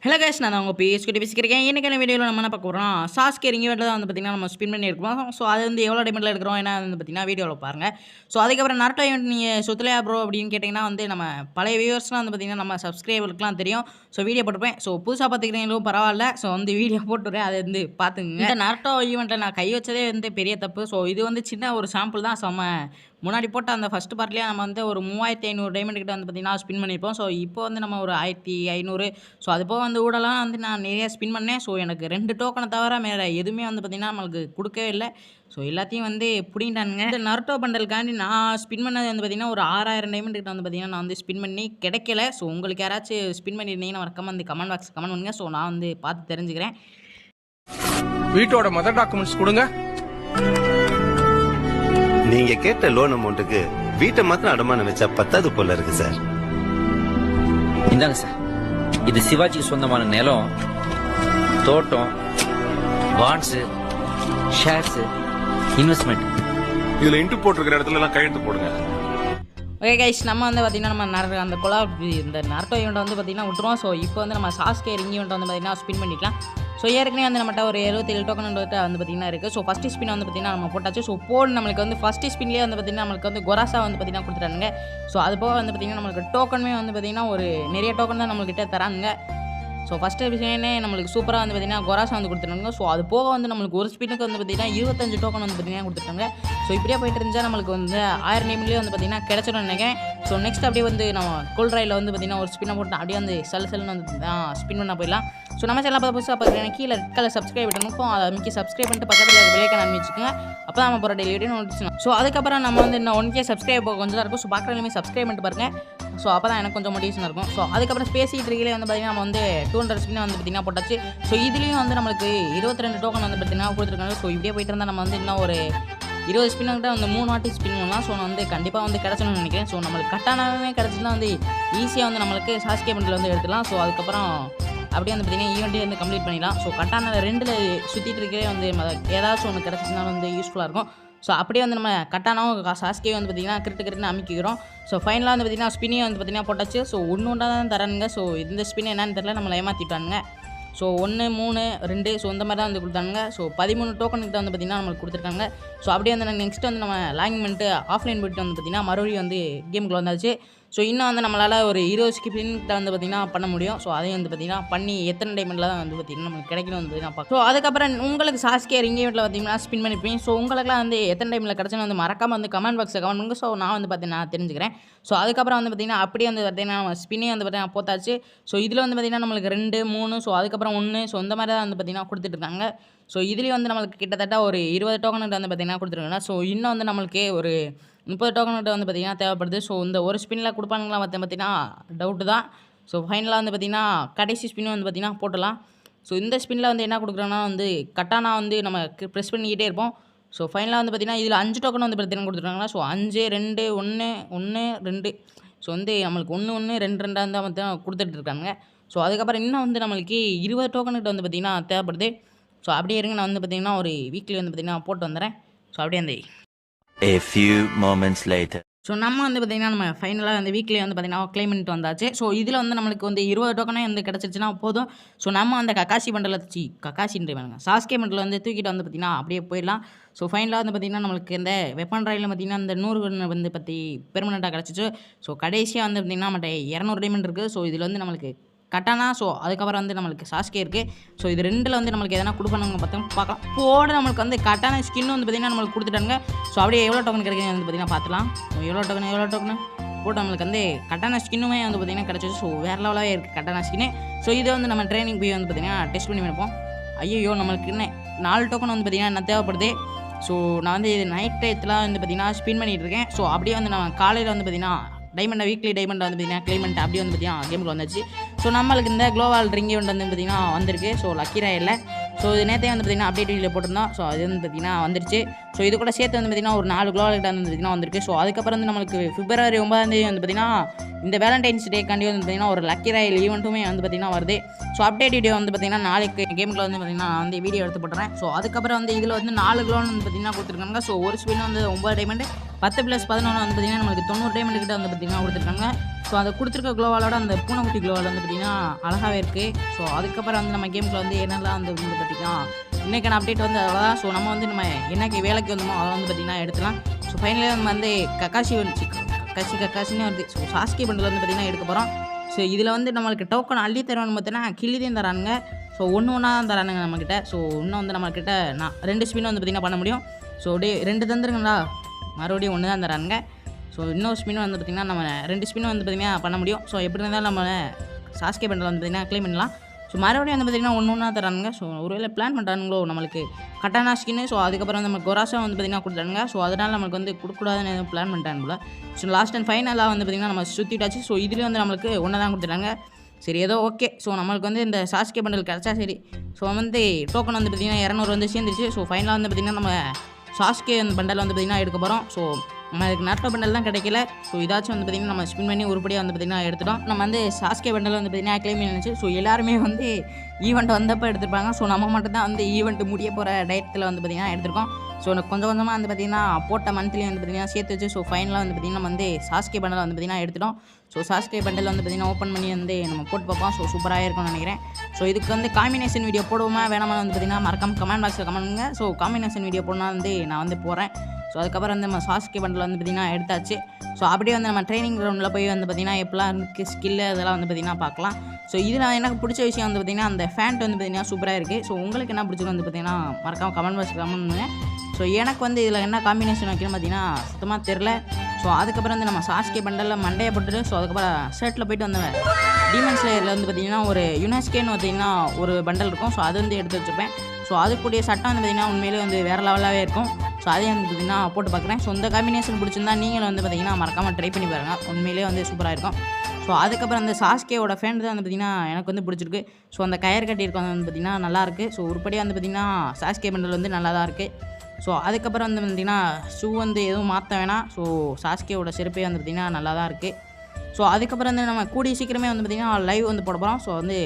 Hello guys, நான் உங்கள் பேசிக்கிட்டு பேசிக்கிறேன். இன்றைக்கான வீடியோவில் நம்ம என்ன பார்க்க போகிறோம், சாஸ்கே ரிங் ஈவெண்ட்டில் தான் வந்து பார்த்திங்கன்னா நம்ம ஸ்பின் பண்ணி இருக்கோம். ஸோ அது வந்து எவ்வளோ டைமண்டில் எடுக்கிறோம் என்ன வந்து பார்த்திங்கன்னா வீடியோவில் பாருங்கள். ஸோ அதுக்கப்புறம் நரட்டோ ஈவெண்ட் நீங்கள் சுற்றலையா ப்ரோ அப்படின்னு கேட்டிங்கன்னா வந்து நம்ம பழைய வியூவர்ஸ்லாம் வந்து பார்த்திங்கன்னா நம்ம சப்ஸ்கிரைபருக்குலாம் தெரியும். ஸோ வீடியோ போட்டுப்பேன். ஸோ புதுசாக பார்த்துக்கிறீங்களும் பரவாயில்ல. ஸோ வந்து வீடியோ போட்டுறேன், அதை வந்து பார்த்துங்க. இந்த நரட்டோ ஈவெண்ட்டில் நான் கை வச்சதே வந்து பெரிய தப்பு. ஸோ இது வந்து சின்ன ஒரு சாம்பிள் தான். நம்ம முன்னாடி போட்ட அந்த ஃபஸ்ட்டு பார்ட்லேயே நம்ம வந்து ஒரு 3500 டைமண்ட் கிட்ட வந்து பார்த்திங்கன்னா ஸ்பின் பண்ணியிருப்போம். ஸோ இப்போ வந்து நம்ம ஒரு 1500. ஸோ அது போக வந்து ஊடலாம் வந்து நான் நிறைய ஸ்பின் பண்ணேன். ஸோ எனக்கு 2 டோக்கனை தவிர வேறு எதுவுமே வந்து பார்த்திங்கன்னா நம்மளுக்கு கொடுக்கவே இல்லை. ஸோ எல்லாத்தையும் வந்து பிடிங்கிட்டானுங்க. இந்த நரட்டோ பண்டலுக்காண்டி நான் ஸ்பின் பண்ணது வந்து பார்த்திங்கன்னா ஒரு 6000 டைமண்ட் கிட்ட வந்து பார்த்திங்கன்னா நான் வந்து ஸ்பின் பண்ணி கிடைக்கல. ஸோ உங்களுக்கு யாராச்சும் ஸ்பின் பண்ணியிருந்தீங்கன்னா மறக்காம வந்து கமெண்ட் பாக்ஸ் கமெண்ட் பண்ணுங்கள். ஸோ நான் வந்து பார்த்து தெரிஞ்சுக்கிறேன். வீட்டோட மதர் டாக்குமெண்ட்ஸ் கொடுங்க. நீங்க கேட்ட லோன் அமௌண்ட்டுக்கு வீட்டை மாத்திரம் அடமானம் வச்சா பத்தாது போல இருக்கு சார். இந்தாங்க சார், இது சிவாஜிக்கு சொந்தமான நிலம், தோட்டம், பாண்ட்ஸ், ஷேர்ஸ், இன்வெஸ்ட்மெண்ட். இதுல இன்ட்டு போட்டிருக்கிற இடத்துல எல்லாம் கையெழுத்து போடுங்க. ஓகே கைஸ், நம்ம வந்து பார்த்திங்கன்னா நம்ம அந்த இந்த நரட்டோ ஈவெண்ட் வந்து பார்த்திங்கன்னா விட்டுருவோம். ஸோ இப்போ வந்து நம்ம சாஸ்கே ரிங் ஈவெண்ட் வந்து பார்த்திங்கன்னா ஸ்பின் பண்ணிக்கலாம். ஸோ ஏற்கனவே வந்து நம்மகிட்ட ஒரு 77 டோக்கன் வந்து பார்த்திங்கன்னா இருக்குது. ஸோ ஃபஸ்ட்டு ஸ்பின் வந்து பார்த்திங்கன்னா நம்ம போட்டாச்சு. ஸோ நம்மளுக்கு வந்து ஃபஸ்ட்டு ஸ்பின்லேயே வந்து பார்த்திங்கன்னா நம்மளுக்கு வந்து கொராசா வந்து பார்த்திங்கன்னா கொடுத்துட்டானுங்க. ஸோ அது போக வந்து பார்த்திங்கன்னா நம்மளுக்கு டோக்கனுமே வந்து பார்த்திங்கன்னா ஒரு நிறைய டோக்கன் தான் நம்மள்கிட்ட தரானுங்க. ஸோ ஃபஸ்ட்டு ஸ்பின்னே நம்மளுக்கு சூப்பராக வந்து பார்த்திங்கன்னா கொராசா வந்து கொடுத்துட்டாங்க. ஸோ அது போக வந்து நம்மளுக்கு ஒரு ஸ்பின்னுக்கு வந்து பார்த்திங்கன்னா 25 டோக்கன் வந்து பார்த்திங்கன்னா கொடுத்துட்டாங்க. ஸோ இப்படியே போயிட்டு இருந்தால் நம்மளுக்கு வந்து 1000 டைம்லேயே வந்து பார்த்திங்கன்னா கிடச்சிடும் நினைக்கிறேன். ஸோ நெக்ஸ்ட் அப்படியே வந்து நம்ம கோல்ட்ராயில் வந்து பார்த்திங்கன்னா ஒரு ஸ்பின்னை போட்டு அப்படியே வந்து செல்லுன்னு வந்து ஸ்பின் பண்ண போயிடலாம். ஸோ நம்ம சேனல் பார்த்து புதுசாக பார்க்குறேன், கீழே ரெட் கலர் சப்ஸ்கிரைப் பண்ணணும். அதை மிக்கி சப்ஸ்கிரைப் பண்ணிட்டு பக்கத்தில் விலைக்கான அனுப்பிச்சுக்கோங்க. அப்போ தான் நம்ம போகிற டெய்லி வீடியோ நோட்டிஃபிகேஷன். ஸோ அதுக்கப்புறம் நம்ம வந்து இன்னும் 1K சப்ஸ்கிரைப் கொஞ்சம் தான் இருக்கும். ஸோ பார்க்குறவங்களுமே சப்ஸ்கிரைப் பண்ணிட்டு பாருங்கள். ஸோ அப்போ தான் எனக்கு கொஞ்சம் மோட்டிவேஷன் இருக்கும். ஸோ அதுக்கப்புறம் பேசிகிட்டு இருக்கீங்களே வந்து பார்த்திங்கன்னா நம்ம வந்து 200 ஸ்பின் வந்து பார்த்திங்கன்னா போட்டாச்சு. ஸோ இதுலேயும் வந்து நம்மளுக்கு 22 டோக்கன் வந்து பார்த்திங்கன்னா கொடுத்துருக்காங்க. ஸோ இப்படியே போயிட்டு இருந்தால் நம்ம வந்து இன்னும் ஒரு 20 ஸ்பின்னுக்கிட்ட வந்து 3 வாட்டி ஸ்பின் பண்ணலாம். ஸோ நான் வந்து கண்டிப்பாக வந்து கிடச்சணும்னு நினைக்கிறேன். ஸோ நம்மளுக்கு கட்டானவே கிடச்சின்னா வந்து ஈஸியாக வந்து நம்மளுக்கு சாஸ்கே பண்டில் வந்து எடுத்துக்கலாம். ஸோ அதுக்கப்புறம் அப்படியே வந்து பார்த்திங்கன்னா ஈவெண்ட்டே வந்து கம்ப்ளீட் பண்ணிடலாம். ஸோ கட்டான 2ல் சுற்றிட்டு இருக்கே வந்து ஏதாச்சும் ஒன்று கிடச்சிச்சினாலும் வந்து யூஸ்ஃபுல்லாக இருக்கும். ஸோ அப்படியே வந்து நம்ம கட்டானவும் சாஸ்கே வந்து பார்த்திங்கன்னா கிரிட்டுன்னு அமைக்கிறோம். ஸோ ஃபைனலாக வந்து பார்த்திங்கன்னா ஸ்பின்னே வந்து பார்த்திங்கன்னா போட்டாச்சு. ஸோ ஒன்று தான் தரானுங்க. ஸோ இந்த ஸ்பின் என்னன்னு தெரியல, நம்மளை ஏமாற்றிட்டானுங்க. ஸோ 1 3 2 ஸோ இந்த மாதிரி தான் வந்து கொடுத்தாங்க. ஸோ 13 டோக்கனுக்கிட்ட வந்து பார்த்திங்கன்னா நம்மளுக்கு கொடுத்துருக்காங்க. ஸோ அப்படியே வந்து நெக்ஸ்ட் வந்து நம்ம லாகின் பண்ணிட்டு ஆஃப்லைன் போய்ட்டு வந்து பார்த்திங்கன்னா மறுபடியும் வந்து கேமுக்குள்ள வந்தாச்சு. ஸோ இன்னும் வந்து நம்மளால் ஒரு 20 ஸ்கிப்பின்கிட்ட வந்து பார்த்திங்கன்னா பண்ண முடியும். ஸோ அதையும் வந்து பார்த்திங்கன்னா பண்ணி எத்தனை டைமண்டில் தான் வந்து பார்த்திங்கன்னா நமக்கு கிடைக்கணும் வந்து பார்த்திங்கன்னா பார்க்கலாம். ஸோ அதுக்கப்புறம் உங்களுக்கு சாஸ்கே ரிங் ஈவெண்ட்டில் பார்த்திங்கன்னா ஸ்பின் பண்ணிப்பேன். ஸோ உங்களுக்குலாம் வந்து எத்தனை டைமில் கிடச்சுன்னு வந்து மறக்காமல் வந்து கமெண்ட் பாக்ஸில் கமெண்ட் பண்ணுங்க. ஸோ நான் வந்து பார்த்திங்கன்னா தெரிஞ்சுக்கிறேன். ஸோ அதுக்கப்புறம் வந்து பார்த்திங்கன்னா அப்படியே வந்து பார்த்திங்கன்னா நம்ம ஸ்பின்னே வந்து பார்த்திங்கன்னா போத்தாச்சு. ஸோ இதில் வந்து பார்த்திங்கன்னா நம்மளுக்கு 2 3 ஸோ அதுக்கப்புறம் 1 ஸோ இந்த மாதிரி தான் வந்து பார்த்திங்கன்னா கொடுத்துட்ருக்காங்க. ஸோ இதுலேயும் வந்து நம்மளுக்கு கிட்டத்தட்ட ஒரு 20 டோக்கனுக்கிட்ட வந்து பார்த்திங்கன்னா கொடுத்துருக்காங்க. ஸோ இன்னும் வந்து நம்மளுக்கு ஒரு 30 டோக்கன்கிட்ட வந்து பார்த்திங்கன்னா தேவைப்படுது. ஸோ இந்த ஒரு ஸ்பின்னில் கொடுப்பானுங்களா பார்த்திங்கன்னா டவுட்டு தான். ஸோ ஃபைனலாக வந்து பார்த்திங்கன்னா கடைசி ஸ்பின் வந்து பார்த்திங்கன்னா போட்டலாம். ஸோ இந்த ஸ்பின்னில் வந்து என்ன கொடுக்குறோன்னா வந்து கட்டானா வந்து நம்ம ப்ரெஸ் பண்ணிக்கிட்டே இருப்போம். ஸோ ஃபைனலாக வந்து பார்த்திங்கன்னா இதில் 5 டோக்கன் வந்து பார்த்திங்கன்னா கொடுத்துருக்காங்களா. ஸோ 5 2 1 1 2 ஸோ வந்து நம்மளுக்கு 1 1 2 2 தான் வந்து கொடுத்துட்டு இருக்காங்க. ஸோ அதுக்கப்புறம் இன்னும் வந்து நம்மளுக்கு 20 டோக்கன்கிட்ட வந்து பார்த்திங்கன்னா தேவைப்படுது. ஸோ அப்படியே இருங்க, நான் வந்து பார்த்திங்கன்னா ஒரு வீக்லி வந்து பார்த்திங்கன்னா போட்டு வந்துடுறேன். ஸோ அப்படியே அந்த A few moments later. So நம்ம வந்து பார்த்திங்கன்னா நம்ம ஃபைனலாக வந்து வீக்லி வந்து பார்த்திங்கன்னா க்ளைம் பண்ணிட்டு வந்தாச்சு. ஸோ இதில் வந்து நம்மளுக்கு வந்து 20 டோக்கனே வந்து கிடச்சிருச்சுன்னா போதும். ஸோ நம்ம அந்த கக்காசி பண்டலை கக்காசின்ற வேணுங்க சாஸ்கே பண்டில் வந்து தூக்கிட்டு வந்து பார்த்திங்கன்னா அப்படியே போயிடலாம். ஸோ ஃபைனலாக வந்து பார்த்திங்கன்னா நம்மளுக்கு இந்த வெப்பன் ராயில் பார்த்திங்கன்னா இந்த 100 வந்து பற்றி பெர்மனெண்ட்டாக கிடச்சிச்சு. ஸோ கடைசியாக வந்து பார்த்திங்கன்னா நம்மகிட்ட 200 டைமண்ட் இருக்குது. ஸோ இதில் வந்து நம்மளுக்கு கட்டானா ஸோ அதுக்கப்புறம் வந்து நம்மளுக்கு சாஸ்கே இருக்குது. ஸோ இது 2ல் வந்து நம்மளுக்கு எதனா கொடுப்பானுங்க பார்க்கலாம். போட நம்மளுக்கு வந்து கட்டான ஸ்கின்னு வந்து பார்த்திங்கன்னா நம்மளுக்கு கொடுத்துட்டாங்க. ஸோ அப்படியே எவ்வளோ டோக்கன் கிடைக்குது வந்து பார்த்திங்கன்னா பார்த்துலாம். எவ்வளோ டோக்கன் போட்டு நம்மளுக்கு வந்து கட்டான ஸ்கின்னுமே வந்து பார்த்திங்கன்னா கிடச்சிச்சு. ஸோ வேறு லெவலாகவே இருக்குது கட்டான ஸ்கின்னு. ஸோ இது வந்து நம்ம ட்ரைனிங் போய் வந்து பார்த்திங்கன்னா டெஸ்ட் பண்ணி வைப்போம். ஐயோ நம்மளுக்கு இன்னும் 4 டோக்கன் வந்து பார்த்திங்கன்னா என்ன தேவைப்படுது. ஸோ நான் வந்து இது நைட் டயத்தில் வந்து பார்த்திங்கன்னா ஸ்பின் பண்ணிகிட்டு இருக்கேன். ஸோ அப்படியே வந்து நம்ம காலையில் வந்து பார்த்திங்கன்னா டைமண்டை வீக்லி டைமண்ட் வந்து பார்த்திங்கன்னா கிளைமெண்ட் அப்படியே வந்து பார்த்திங்கன்னா கேமுக்கு வந்துச்சு. ஸோ நம்மளுக்கு இந்த குளோபல் ரிங் ஈவெண்ட் வந்து பார்த்திங்கன்னா வந்திருக்கு. ஸோ லக்கி ராயில் ஸோ இது நேற்றே வந்து பார்த்திங்கன்னா அப்டேட் வீடியோவில் போட்டிருந்தோம். ஸோ அது வந்து பார்த்திங்கன்னா வந்துருச்சு. ஸோ இது கூட சேர்த்து வந்து பார்த்திங்கன்னா ஒரு 4 குளோபல் கிட்ட வந்து பார்த்திங்கன்னா வந்திருக்கு. ஸோ அதுக்கப்புறம் வந்து நம்மளுக்கு February 9 வந்து பார்த்திங்கன்னா இந்த வேலண்டைன்ஸ் டேக்காண்டி வந்து பார்த்திங்கன்னா ஒரு லக்கி ராயில் ஈவெண்ட்டுமே வந்து பார்த்திங்கன்னா வருது. ஸோ அப்டேட் வீடியோ வந்து பார்த்திங்கன்னா நாளைக்கு கேமுக்குள்ள வந்து பார்த்திங்கன்னா நான் வந்து வீடியோ எடுத்து போட்டுறேன். ஸோ அதுக்கப்புறம் வந்து இதில் வந்து 4 குளோன் வந்து பார்த்திங்கன்னா கொடுத்துருக்காங்க. ஸோ ஒரு ஸ்பின் வந்து 9 டைமண்ட் 10 + 11 வந்து பார்த்திங்கன்னா நம்மளுக்கு 90 டைமண்ட் கிட்ட வந்து பார்த்திங்கன்னா கொடுத்துருக்காங்க. ஸோ அதை கொடுத்துருக்க க்ளோவாலோட அந்த பூனைக்குட்டி க்ளோவால் வந்து பார்த்திங்கன்னா அழகாகவே இருக்குது. ஸோ அதுக்கப்புறம் வந்து நம்ம கேமில் வந்து என்னெல்லாம் வந்து பார்த்திங்கன்னா இன்றைக்கான அப்டேட் வந்து அவ்வளோதான். ஸோ நம்ம வந்து நம்ம என்னைக்கு வேலைக்கு வந்தோமோ அதை வந்து பார்த்திங்கன்னா எடுத்துலாம். ஸோ ஃபைனலி நம்ம வந்து கக்காசி வந்துச்சு, கக்காசின்னு வருது. ஸோ சாஸ்கே பண்டில் வந்து பார்த்திங்கன்னா எடுக்க போகிறோம். ஸோ இதில் வந்து நம்மளுக்கு டோக்கன் அள்ளி தருவான்னு பார்த்தீங்கன்னா கிள்ளிதையும் தரானுங்க. ஸோ ஒன்று ஒன்றா தான் தரானுங்க நம்மக்கிட்ட. ஸோ இன்னும் வந்து நம்மக்கிட்ட நான் 2 ஸ்பின் வந்து பார்த்திங்கன்னா பண்ண முடியும். ஸோ அப்படியே 2 தந்துருங்களா, மறுபடியும் 1 தான் தரானுங்க. ஸோ இன்னொரு ஸ்பின் வந்து பார்த்திங்கன்னா நம்ம 2 ஸ்பின் வந்து பார்த்திங்கன்னா பண்ண முடியும். ஸோ எப்படி இருந்தாலும் நம்ம சாஸ்கே பண்டில் வந்து பார்த்திங்கன்னா க்ளைம் பண்ணலாம். ஸோ மறுபடியும் வந்து பார்த்திங்கன்னா ஒன்று ஒன்றா தரானுங்க. ஸோ ஒருவேளை பிளான் பண்ணுறானுங்களோ நம்மளுக்கு கட்டானா ஸ்கின்னு. ஸோ அதுக்கப்புறம் வந்து நம்ம கொராசா வந்து பார்த்திங்கன்னா கொடுத்தானுங்க. ஸோ அதனால் நம்மளுக்கு வந்து கொடுக்கூடாதுன்னு எதுவும் பிளான் பண்ணிட்டானுங்களா. ஸோ லாஸ்ட் அண்ட் ஃபைனலாக வந்து பார்த்திங்கன்னா நம்ம சுற்றிட்டாச்சு. ஸோ இதுலேயும் வந்து நம்மளுக்கு ஒன்று தான் கொடுத்துட்டாங்க. சரி ஏதோ ஓகே. ஸோ நம்மளுக்கு வந்து இந்த சாஸ்கே பண்டில் கிடச்சா சரி. ஸோ வந்து டோக்கன் வந்து பார்த்திங்கன்னா 200 வந்து சேர்ந்துருச்சு. ஸோ ஃபைனலாக வந்து பார்த்திங்கன்னா நம்ம சாஸ்கே பண்டல் வந்து பார்த்திங்கன்னா எடுக்க போகிறோம். ஸோ நம்மளுக்கு நட்டோ பண்டல் தான் கிடைக்கல. ஸோ இதாச்சும் வந்து பார்த்திங்கன்னா நம்ம ஸ்பின் பண்ணி உருப்படியாக வந்து பார்த்திங்கன்னா எடுத்துட்டோம். நம்ம வந்து சாஸ்கே பண்டல் வந்து பார்த்திங்கன்னா கிளைம் பண்ணிச்சு. ஸோ எல்லாருமே வந்து ஈவெண்ட் வந்தப்போ எடுத்துருப்பாங்க. ஸோ நம்ம மட்டும் தான் வந்து ஈவெண்ட் முடிய போகிற டயத்தில் வந்து பார்த்திங்கன்னா எடுத்திருக்கோம். ஸோ கொஞ்சம் கொஞ்சமாக வந்து பார்த்திங்கன்னா போட்ட மந்த்லி வந்து பார்த்திங்கன்னா சேர்த்து வச்சு ஸோ ஃபைனலாக வந்து பார்த்திங்கன்னா நம்ம வந்து சாஸ்கே பண்டல் வந்து பார்த்திங்கன்னா எடுத்துட்டோம். ஸோ சாஸ்கே பண்டல் வந்து பார்த்திங்கன்னா ஓப்பன் பண்ணி வந்து நம்ம போட்டு பார்ப்போம். ஸோ சூப்பராக இருக்கும்னு நினைக்கிறேன். ஸோ இதுக்கு வந்து காம்பினேஷன் வீடியோ போடுவோமா வேணாமா வந்து பார்த்திங்கன்னா மறக்காம கமெண்ட் பாக்ஸில் கமெண்ட் பண்ணுங்க. ஸோ காம்பினேஷன் வீடியோ போனால் வந்து நான் வந்து போகிறேன். ஸோ அதுக்கப்புறம் வந்து நம்ம சாஸ்கே பண்டில் வந்து பார்த்திங்கன்னா எடுத்தாச்சு. ஸோ அப்படியே வந்து நம்ம ட்ரைனிங் கிரவுண்டில் போய் வந்து பார்த்திங்கன்னா எப்போலாம் இருக்குது ஸ்கில்லு அதெல்லாம் வந்து பார்த்திங்கன்னா பார்க்கலாம். ஸோ இதில் எனக்கு பிடிச்ச விஷயம் வந்து பார்த்திங்கன்னா அந்த ஃபேண்ட் வந்து பார்த்திங்கன்னா சூப்பராக இருக்குது. ஸோ உங்களுக்கு என்ன பிடிச்சிருக்கு வந்து பார்த்திங்கன்னா மறக்காம கமெண்ட் பாக்ஸில் கமெண்ட் பண்ணுங்க. ஸோ எனக்கு வந்து இதில் என்ன காம்பினேஷன் வைக்கணும் பார்த்திங்கன்னா சுத்தமாக தெரில. ஸோ அதுக்கப்புறம் வந்து நம்ம சாஸ்கே பண்டலில் மண்டையை போட்டுட்டு ஸோ அதுக்கப்புறம் ஷர்ட்டில் போய்ட்டு வந்தேன். டீமன்ஸ் லேயரில் வந்து பார்த்திங்கன்னா ஒரு யுனெஸ்கேன்னு பார்த்திங்கன்னா ஒரு பண்டல் இருக்கும். ஸோ அது வந்து எடுத்து வச்சுருப்பேன். ஸோ அதுக்கூடிய சட்டம் வந்து பார்த்திங்கன்னா உண்மையிலே வந்து வேறு லெவலாகவே இருக்கும். ஸோ அதையும் வந்து பார்த்திங்கன்னா போட்டு பார்க்குறேன். ஸோ இந்த காம்பினேஷன் பிடிச்சிருந்தா நீங்களும் வந்து பார்த்திங்கன்னா மறக்காமல் ட்ரை பண்ணி பாருங்கள். உண்மையிலே வந்து சூப்பராக இருக்கும். ஸோ அதுக்கப்புறம் அந்த சாஸ்கேவோட ஃபேண்ட் தான் வந்து பார்த்திங்கன்னா எனக்கு வந்து பிடிச்சிருக்கு. ஸோ அந்த கயர் கட்டியிருக்கோம் வந்து பார்த்திங்கன்னா நல்லாயிருக்கு. ஸோ உருப்படியாக வந்து பார்த்திங்கன்னா சாஸ்கே பண்டல் வந்து நல்லா தான் இருக்குது. ஸோ அதுக்கப்புறம் வந்து பார்த்திங்கன்னா ஷூ வந்து எதுவும் மாற்ற வேணாம். ஸோ சாஸ்கேவோட செருப்பே வந்து பார்த்திங்கன்னா நல்லா தான் இருக்குது. ஸோ அதுக்கப்புறம் வந்து நம்ம கூடிய சீக்கிரமே வந்து பார்த்திங்கன்னா லைவ் வந்து போட போகிறோம். ஸோ வந்து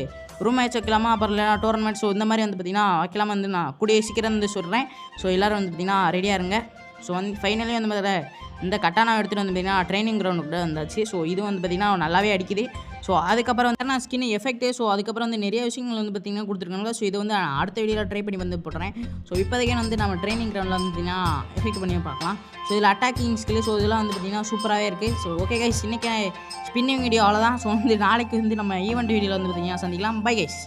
ரூம் மேட்ச் வைக்கலாமா அப்புறம் இல்லைனா டோர்னமெண்ட். ஸோ இந்த மாதிரி வந்து பார்த்திங்கன்னா வைக்கலாமா வந்து நான் கூடிய சீக்கிரம் வந்து சொல்கிறேன். ஸோ எல்லோரும் வந்து பார்த்திங்கன்னா ரெடியாக இருங்க. ஸோ வந்து ஃபைனலி வந்து பார்த்தீங்கன்னா இந்த கட்டானா எடுத்துகிட்டு வந்து பார்த்திங்கன்னா ட்ரைனிங் கிரவுண்டுக்கு வந்தாச்சு. ஸோ இது வந்து பார்த்திங்கன்னா நல்லாவே அடிக்குது. ஸோ அதுக்கப்புறம் வந்து நான் ஸ்கின் எஃபெக்ட்டு. ஸோ அதுக்கப்புறம் வந்து நிறைய விஷயங்கள் வந்து பார்த்திங்கன்னா கொடுத்துருக்காங்க. ஸோ இது வந்து அடுத்த வீடியோவில் ட்ரை பண்ணி வந்து போட்டுறேன். ஸோ இப்போதைக்கே வந்து நம்ம ட்ரைனிங் கிரவுண்டில் வந்து பார்த்திங்கன்னா எஃபெக்ட் பண்ணி பார்க்கலாம். ஸோ இதில் அட்டாக்கிங் ஸ்கில். ஸோ இதெல்லாம் வந்து பார்த்திங்கன்னா சூப்பராகவே இருக்குது. ஸோ ஓகே கைஸ், இன்றைக்கி ஸ்பின்னிங் வீடியோ அவ்வளோதான். ஸோ வந்து நாளைக்கு வந்து நம்ம ஈவெண்ட் வீடியோவில் வந்து பார்த்திங்கன்னா சந்திக்கலாம். Bye guys.